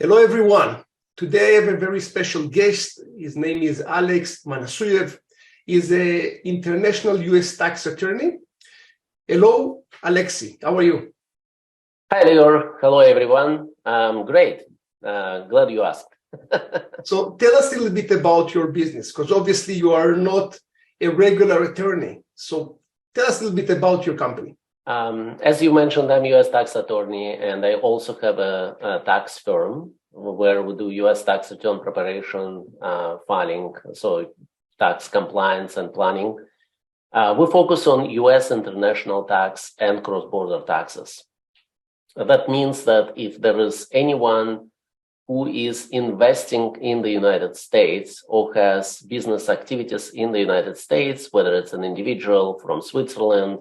Hello, everyone. Today I have a very special guest. His name is Alex Manasuyev. He's an international U.S. tax attorney. Hello, Alexi. How are you? Hi, Lior. Hello, everyone. Great. Glad you asked. So tell us a little bit about your business, because obviously you are not a regular attorney. So tell us a little bit about your company. As you mentioned, I'm U.S. tax attorney, and I also have a tax firm where we do U.S. tax return preparation, filing, so tax compliance and planning. We focus on U.S. international tax and cross-border taxes. That means that if there is anyone who is investing in the United States or has business activities in the United States, whether it's an individual from Switzerland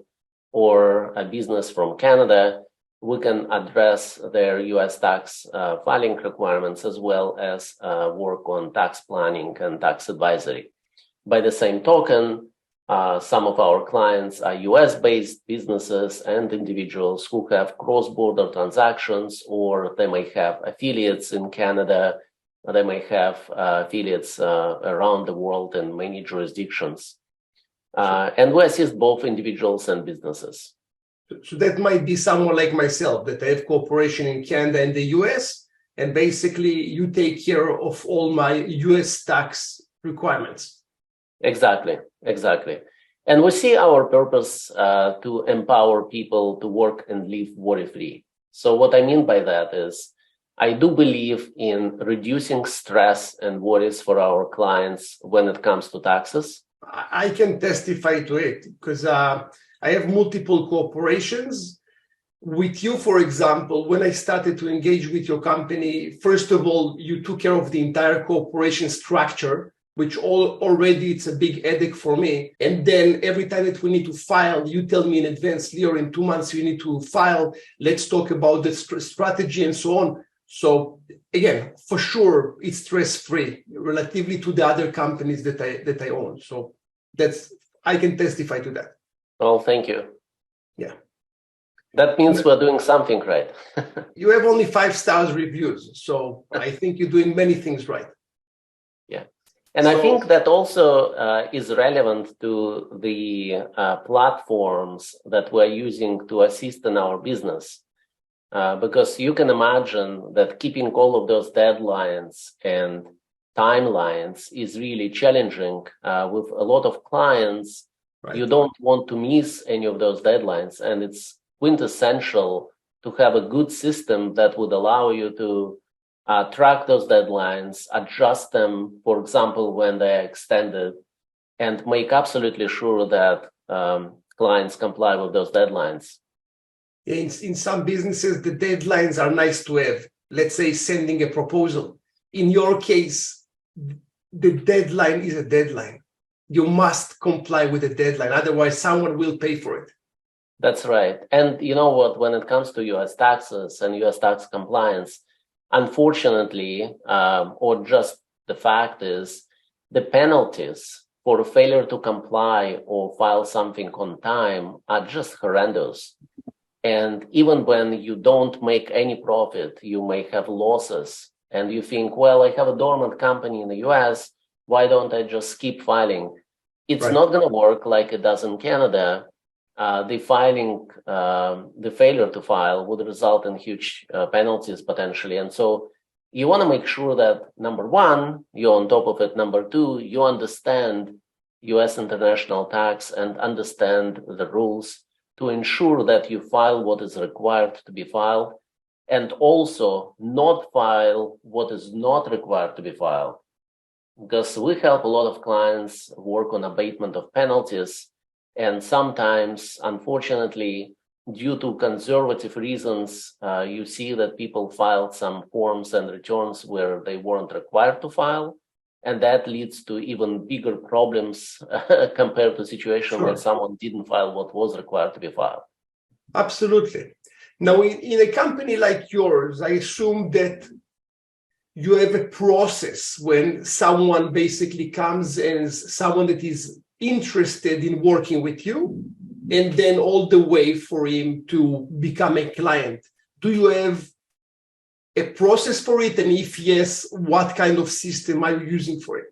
or a business from Canada, we can address their U.S. tax filing requirements as well as work on tax planning and tax advisory. By the same token, some of our clients are US-based businesses and individuals who have cross-border transactions, or they may have affiliates in Canada, or they may have affiliates around the world in many jurisdictions. And we assist both individuals and businesses. So that might be someone like myself, that I have corporation in Canada and the US, and basically you take care of all my US tax requirements. Exactly. And we see our purpose to empower people to work and live worry-free. So what I mean by that is I do believe in reducing stress and worries for our clients when it comes to taxes. I can testify to it because I have multiple corporations. With you, for example, when I started to engage with your company, first of all, you took care of the entire corporation structure, which already it's a big headache for me. And then every time that we need to file, you tell me in advance, Leo, in 2 months you need to file. Let's talk about the strategy and so on. So again, for sure, it's stress-free relatively to the other companies that I own. So I can testify to that. Well, thank you. Yeah. That means we're doing something right. You have only 5-star reviews, so I think you're doing many things right. Yeah. And I think that also is relevant to the platforms that we're using to assist in our business. Because you can imagine that keeping all of those deadlines and timelines is really challenging. With a lot of clients, right. You don't want to miss any of those deadlines. And it's quintessential to have a good system that would allow you to track those deadlines, adjust them, for example, when they're extended, and make absolutely sure that clients comply with those deadlines. In some businesses, the deadlines are nice to have. Let's say sending a proposal. In your case, the deadline is a deadline. You must comply with the deadline. Otherwise, someone will pay for it. That's right. And you know what? When it comes to U.S. taxes and U.S. tax compliance, unfortunately, or just the fact is, the penalties for failure to comply or file something on time are just horrendous. And even when you don't make any profit, you may have losses. And you think, well, I have a dormant company in the US. Why don't I just keep filing? It's right. Not going to work like it does in Canada. The failure to file would result in huge penalties potentially. And so you want to make sure that, number one, you're on top of it. Number two, you understand US international tax and understand the rules to ensure that you file what is required to be filed, and also not file what is not required to be filed. Because we help a lot of clients work on abatement of penalties, and sometimes, unfortunately, due to conservative reasons, you see that people filed some forms and returns where they weren't required to file, and that leads to even bigger problems compared to a situation where someone didn't file what was required to be filed. Absolutely. Now, in a company like yours, I assume that you have a process when someone basically comes and someone that is interested in working with you, and then all the way for him to become a client. Do you have a process for it? And if yes, what kind of system are you using for it?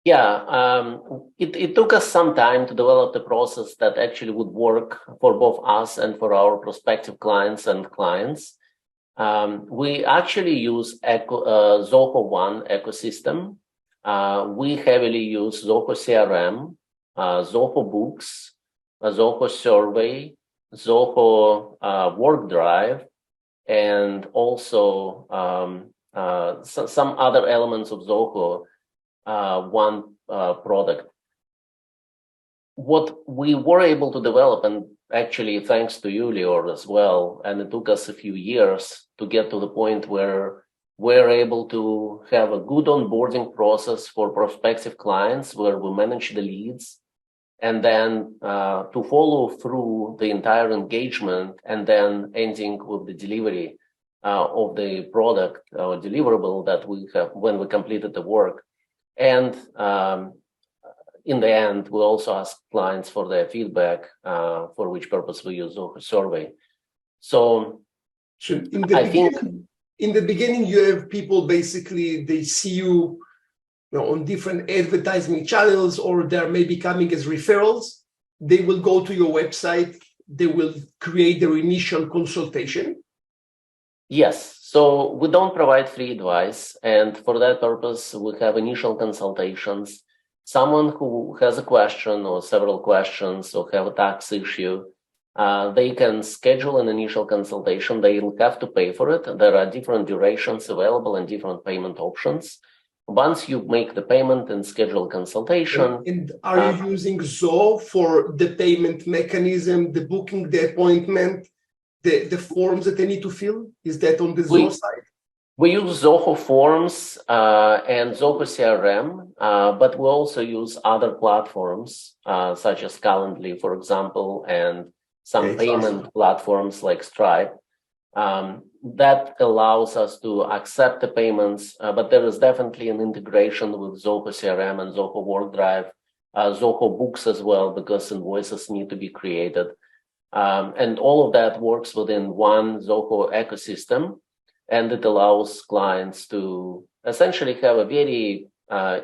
Yeah, it took us some time to develop the process that actually would work for both us and for our prospective clients and clients. We actually use Zoho One ecosystem. We heavily use Zoho CRM, Zoho Books, Zoho Survey, Zoho WorkDrive, and also some other elements of Zoho One product. What we were able to develop, and actually thanks to you, Lior, as well, and it took us a few years to get to the point where we're able to have a good onboarding process for prospective clients where we manage the leads, and then to follow through the entire engagement, and then ending with the delivery of the product or deliverable that we have when we completed the work. And in the end, we also ask clients for their feedback, for which purpose we use Zoho Survey. So in the beginning, you have people basically, they see you, on different advertising channels, or they're maybe coming as referrals. They will go to your website, they will create their initial consultation. Yes. So we don't provide free advice. And for that purpose, we have initial consultations. Someone who has a question or several questions or have a tax issue, they can schedule an initial consultation. They will have to pay for it. There are different durations available and different payment options. Once you make the payment and schedule consultation. And are you using Zoho for the payment mechanism, the booking, the appointment, the forms that they need to fill? Is that on the Zoho side? We use Zoho Forms and Zoho CRM, but we also use other platforms such as Calendly, for example, and some payment platforms like Stripe. That allows us to accept the payments, but there is definitely an integration with Zoho CRM and Zoho WorkDrive, Zoho Books as well, because invoices need to be created. And all of that works within one Zoho ecosystem, and it allows clients to essentially have a very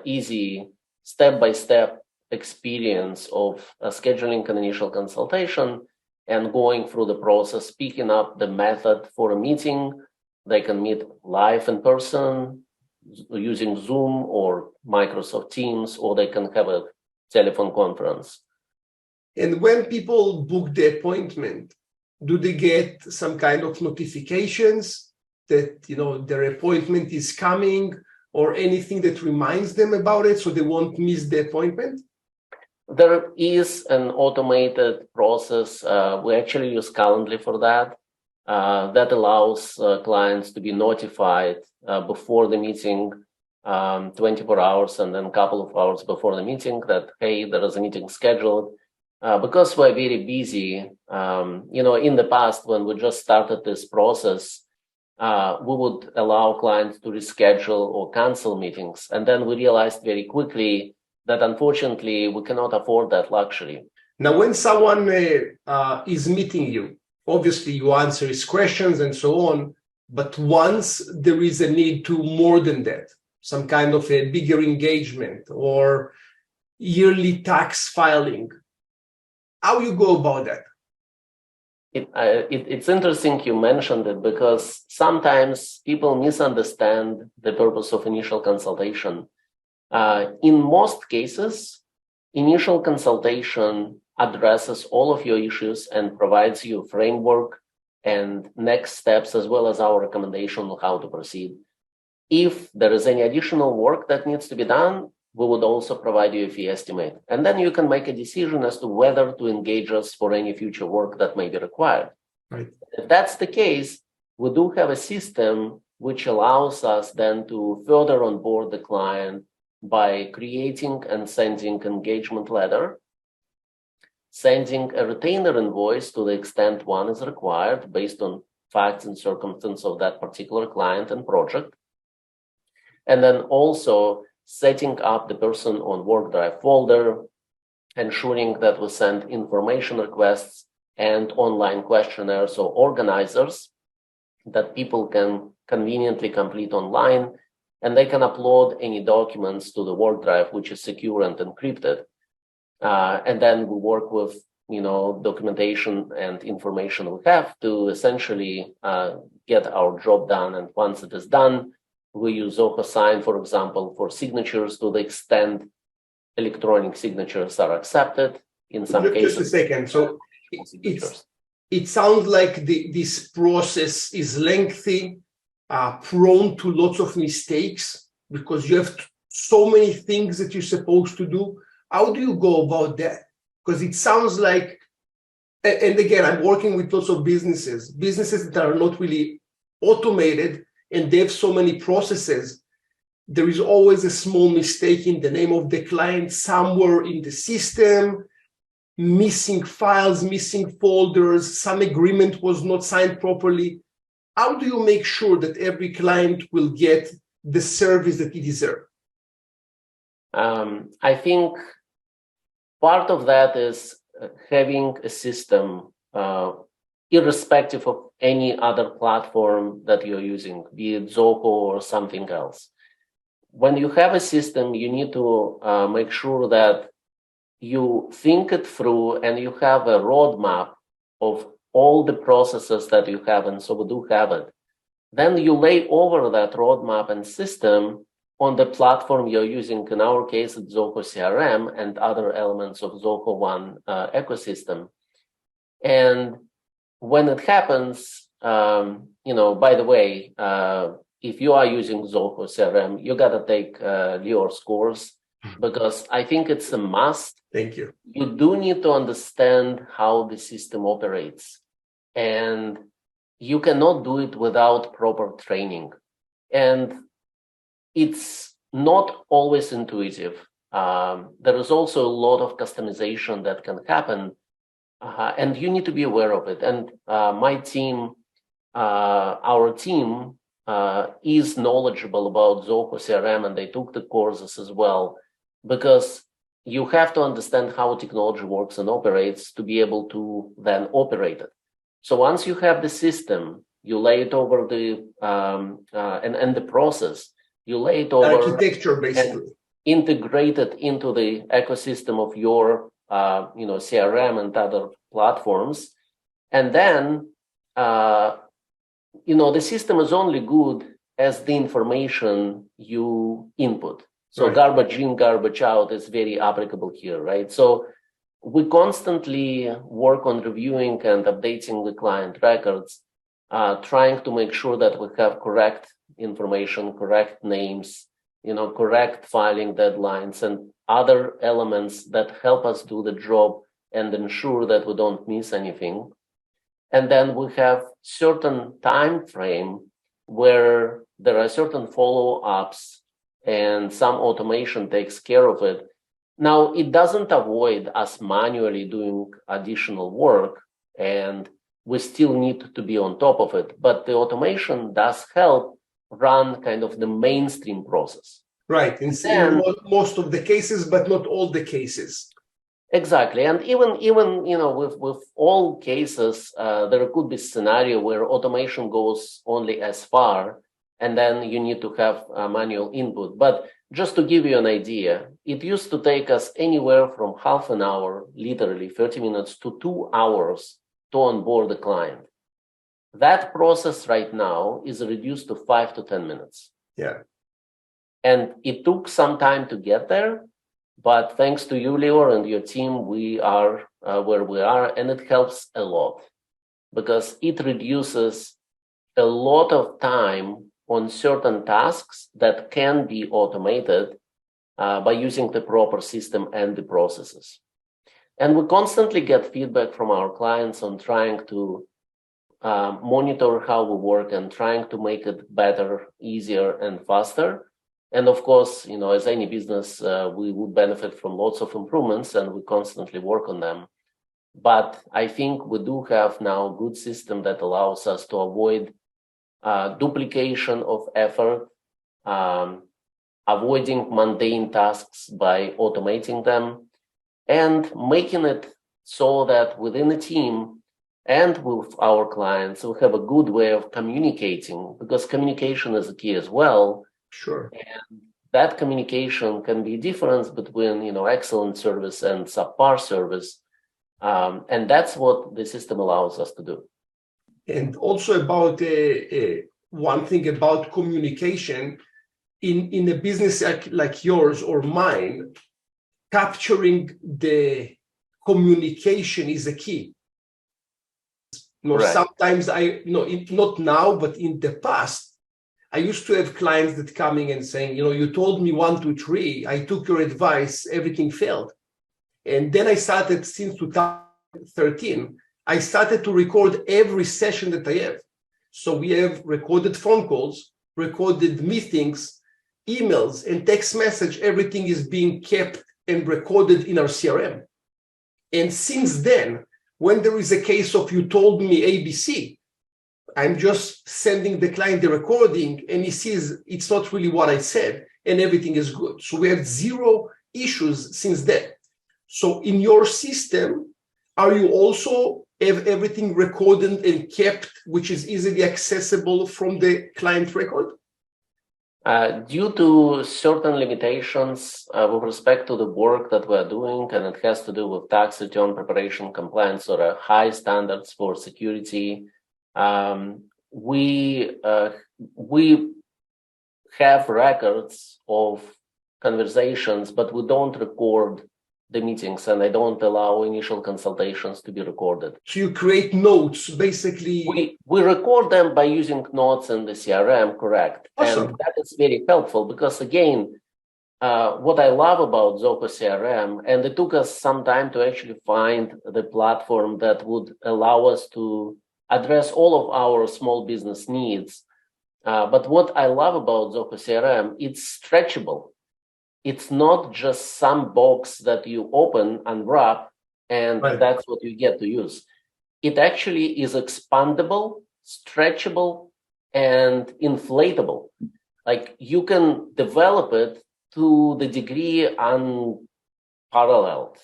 easy step-by-step experience of scheduling an initial consultation and going through the process, picking up the method for a meeting. They can meet live in person using Zoom or Microsoft Teams, or they can have a telephone conference. And when people book the appointment, do they get some kind of notifications that their appointment is coming, or anything that reminds them about it so they won't miss the appointment? There is an automated process. We actually use Calendly for that. That allows clients to be notified before the meeting, 24 hours, and then a couple of hours before the meeting that, hey, there is a meeting scheduled. Because we're very busy, in the past, when we just started this process, we would allow clients to reschedule or cancel meetings. And then we realized very quickly that unfortunately we cannot afford that luxury. Now, when someone is meeting you, obviously you answer his questions and so on, but once there is a need to more than that, some kind of a bigger engagement or yearly tax filing, how you go about that? It's interesting you mentioned it, because sometimes people misunderstand the purpose of initial consultation. In most cases, initial consultation addresses all of your issues and provides you a framework and next steps, as well as our recommendation on how to proceed. If there is any additional work that needs to be done, we would also provide you a fee estimate. And then you can make a decision as to whether to engage us for any future work that may be required. Right. If that's the case, we do have a system which allows us then to further onboard the client by creating and sending engagement letter, sending a retainer invoice to the extent one is required based on facts and circumstances of that particular client and project, and then also setting up the person on WorkDrive folder, ensuring that we send information requests and online questionnaires or organizers that people can conveniently complete online, and they can upload any documents to the work drive, which is secure and encrypted. And then we work with documentation and information we have to essentially get our job done. And once it is done, we use Zoho Sign, for example, for signatures to the extent electronic signatures are accepted. In some cases, just a second. So it sounds like this process is lengthy, prone to lots of mistakes because you have so many things that you're supposed to do. How do you go about that? Because it sounds like, and again, I'm working with lots of businesses that are not really automated, and they have so many processes. There is always a small mistake in the name of the client somewhere in the system, missing files, missing folders, some agreement was not signed properly. How do you make sure that every client will get the service that he deserves? I think part of that is having a system, irrespective of any other platform that you're using, be it Zoho or something else. When you have a system, you need to make sure that you think it through and you have a roadmap of all the processes that you have, and so we do have it. Then you lay over that roadmap and system on the platform you're using. In our case, it's Zoho CRM and other elements of Zoho One ecosystem. And when it happens, by the way, if you are using Zoho CRM, you got to take Lior's course, because I think it's a must. Thank you. You do need to understand how the system operates, and you cannot do it without proper training. And it's not always intuitive. There is also a lot of customization that can happen, and you need to be aware of it. And our team is knowledgeable about Zoho CRM, and they took the courses as well, because you have to understand how technology works and operates to be able to then operate it. So once you have the system, you lay it over the and the process, you lay it over architecture, basically, integrate it into the ecosystem of your CRM and other platforms, and then the system is only good as the information you input. So right. Garbage in, garbage out is very applicable here, right? So we constantly work on reviewing and updating the client records, trying to make sure that we have correct information, correct names, correct filing deadlines, and other elements that help us do the job and ensure that we don't miss anything. And then we have certain time frame where there are certain follow-ups and some automation takes care of it. Now, it doesn't avoid us manually doing additional work, and we still need to be on top of it. But the automation does help run kind of the mainstream process. Right, in most of the cases, but not all the cases. Exactly, and even with all cases, there could be a scenario where automation goes only as far, and then you need to have manual input. But just to give you an idea, it used to take us anywhere from half an hour, literally 30 minutes, to 2 hours to onboard the client. That process right now is reduced to 5 to 10 minutes. Yeah. And it took some time to get there, but thanks to you, Lior, and your team, we are where we are, and it helps a lot because it reduces a lot of time on certain tasks that can be automated by using the proper system and the processes. And we constantly get feedback from our clients on trying to monitor how we work and trying to make it better, easier, and faster. And of course, as any business, we would benefit from lots of improvements, and we constantly work on them. But I think we do have now a good system that allows us to avoid duplication of effort, avoiding mundane tasks by automating them, and making it so that within a team, and with our clients, we have a good way of communicating, because communication is the key as well. Sure. And that communication can be difference between, excellent service and subpar service. And that's what the system allows us to do. And also about one thing about communication in a business like yours or mine, capturing the communication is a key. Right. Sometimes not now, but in the past, I used to have clients that coming and saying, you told me 1, 2, 3, I took your advice, everything failed. And then I started, since 2013, I started to record every session that I have. So we have recorded phone calls, recorded meetings, emails, and text message. Everything is being kept and recorded in our CRM. And since then, when there is a case of you told me ABC, I'm just sending the client the recording and he sees it's not really what I said and everything is good. So we have 0 issues since then. So in your system, are you also have everything recorded and kept, which is easily accessible from the client record? Due to certain limitations with respect to the work that we're doing, and it has to do with tax return preparation, compliance, or high standards for security, we have records of conversations, but we don't record the meetings, and I don't allow initial consultations to be recorded. So you create notes, basically. We record them by using notes in the CRM, correct? Awesome. And that is very helpful because, again, what I love about Zoho CRM, and it took us some time to actually find the platform that would allow us to address all of our small business needs. But what I love about Zoho CRM, it's stretchable. It's not just some box that you open, unwrap, and Right. That's what you get to use. It actually is expandable, stretchable, and inflatable. Like you can develop it to the degree unparalleled.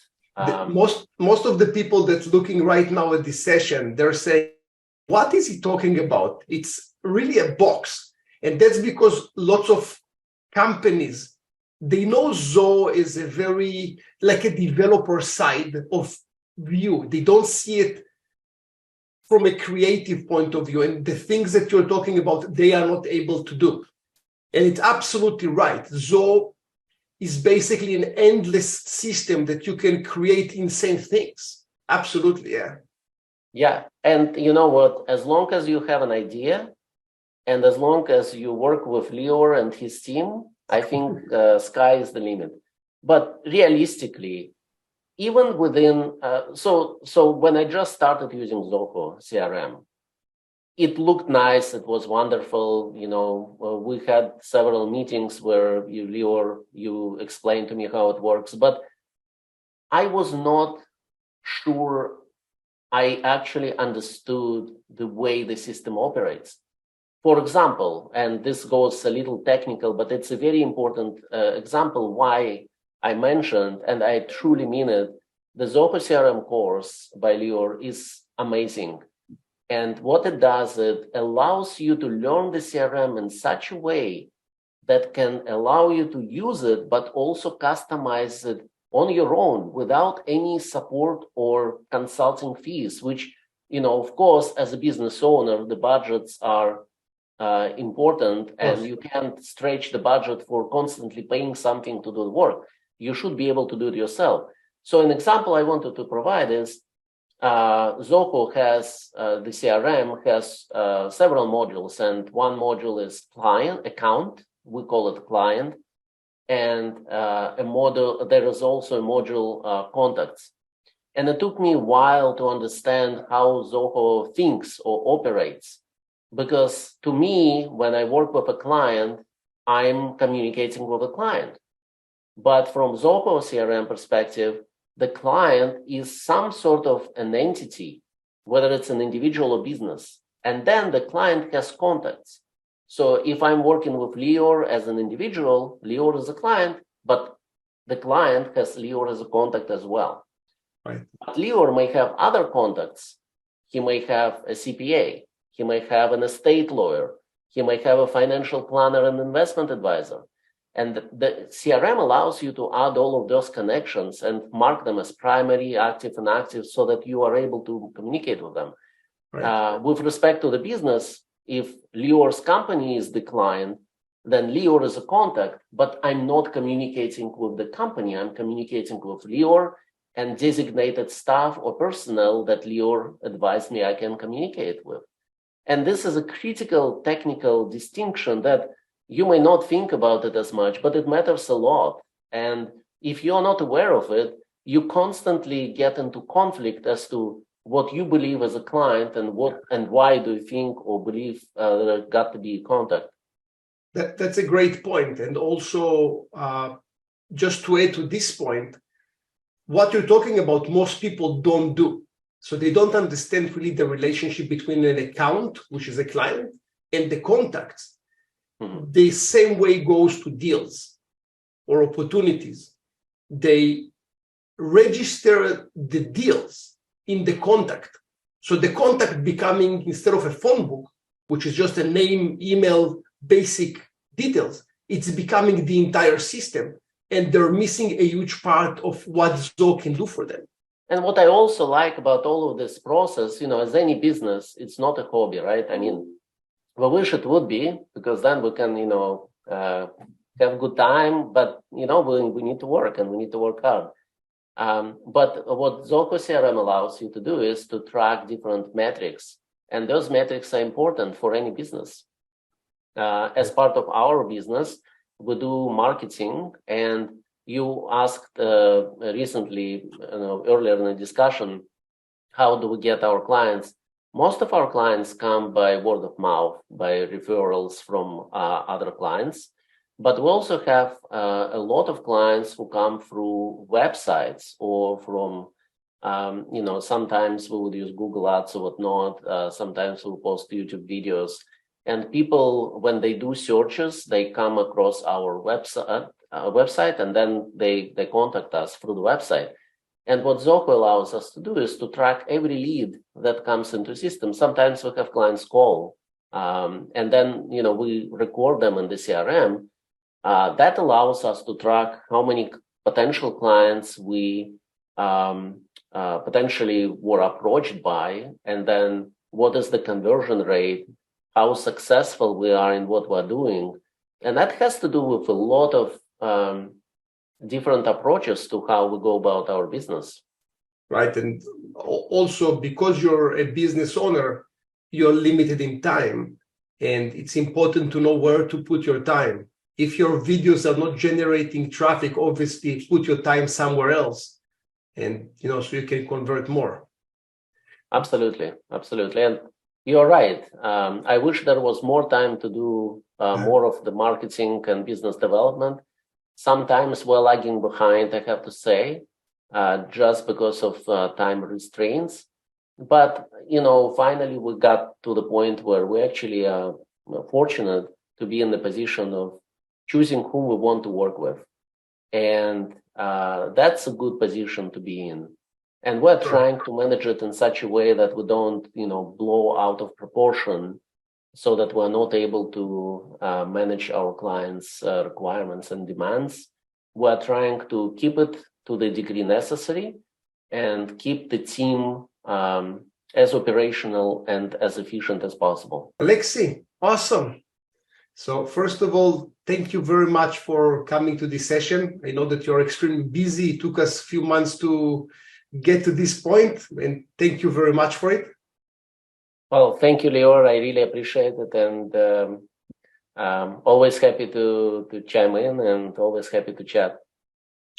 Most of the people that's looking right now at this session, they're saying, what is he talking about? It's really a box. And that's because lots of companies, they know Zoho is a very, like a developer side of view. They don't see it from a creative point of view. And the things that you're talking about, they are not able to do. And it's absolutely right. Zoho is basically an endless system that you can create insane things. Absolutely, yeah. Yeah, and you know what? As long as you have an idea, and as long as you work with Lior and his team, I think sky is the limit. But realistically, even within, so when I just started using Zoho CRM, it looked nice. It was wonderful. We had several meetings where you explained to me how it works, but I was not sure I actually understood the way the system operates. For example, and this goes a little technical, but it's a very important example why I mentioned, and I truly mean it, the Zoho CRM course by Lior is amazing. And what it does, it allows you to learn the CRM in such a way that can allow you to use it, but also customize it on your own without any support or consulting fees, which, of course, as a business owner, the budgets are important, and you can't stretch the budget for constantly paying something to do the work. You should be able to do it yourself. So an example I wanted to provide is Zoho has, the CRM has several modules, and one module is client account. We call it client. And there is also a module contacts. And it took me a while to understand how Zoho thinks or operates. Because to me, when I work with a client, I'm communicating with a client. But from Zoho CRM perspective, the client is some sort of an entity, whether it's an individual or business. And then the client has contacts. So if I'm working with Lior as an individual, Lior is a client, but the client has Lior as a contact as well. Right. But Lior may have other contacts. he may have a CPA, he may have an estate lawyer, he may have a financial planner and investment advisor. And the CRM allows you to add all of those connections and mark them as primary, active, and active so that you are able to communicate with them. Right. With respect to the business, if Lior's company is the client, then Lior is a contact, but I'm not communicating with the company. I'm communicating with Lior and designated staff or personnel that Lior advised me I can communicate with. And this is a critical technical distinction that you may not think about it as much, but it matters a lot. And if you're not aware of it, you constantly get into conflict as to what you believe as a client and what and why do you think or believe there got to be contact. That's a great point. And also, just to add to this point, what you're talking about, most people don't do. So they don't understand really the relationship between an account, which is a client, and the contacts. Mm-hmm. The same way goes to deals or opportunities. They register the deals in the contact. So the contact becoming, instead of a phone book, which is just a name, email, basic details, it's becoming the entire system. And they're missing a huge part of what Zoho can do for them. And what I also like about all of this process, as any business, it's not a hobby, right? I mean, we wish it would be, because then we can, have a good time, but, we need to work and we need to work hard. But what Zoho CRM allows you to do is to track different metrics. And those metrics are important for any business. As part of our business, we do marketing, and you asked recently, earlier in the discussion, how do we get our clients? Most of our clients come by word of mouth, by referrals from other clients. But we also have a lot of clients who come through websites or from, sometimes we would use Google Ads or whatnot. Sometimes we'll post YouTube videos. And people, when they do searches, they come across our website, and then they contact us through the website. And what Zoho allows us to do is to track every lead that comes into the system. Sometimes we have clients call, and then we record them in the CRM. That allows us to track how many potential clients we potentially were approached by, and then what is the conversion rate, how successful we are in what we're doing. And that has to do with a lot of different approaches to how we go about our business. Right. And also, because you're a business owner, you're limited in time. And it's important to know where to put your time. If your videos are not generating traffic, obviously put your time somewhere else. And, so you can convert more. Absolutely. Absolutely. And you're right. I wish there was more time to do more of the marketing and business development. Sometimes we're lagging behind, I have to say, just because of time restraints. But, finally, we got to the point where we actually are fortunate to be in the position of choosing whom we want to work with. And that's a good position to be in. And we're trying to manage it in such a way that we don't, blow out of proportion, so that we're not able to manage our clients' requirements and demands. We're trying to keep it to the degree necessary and keep the team as operational and as efficient as possible. Alexei, awesome. So first of all, thank you very much for coming to this session. I know that you're extremely busy. It took us a few months to get to this point, and thank you very much for it. Well, thank you, Lior. I really appreciate it, and always happy to chime in, and always happy to chat.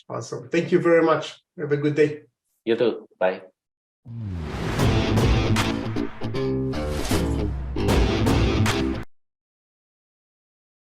Awesome. Thank you very much. Have a good day. You too. Bye.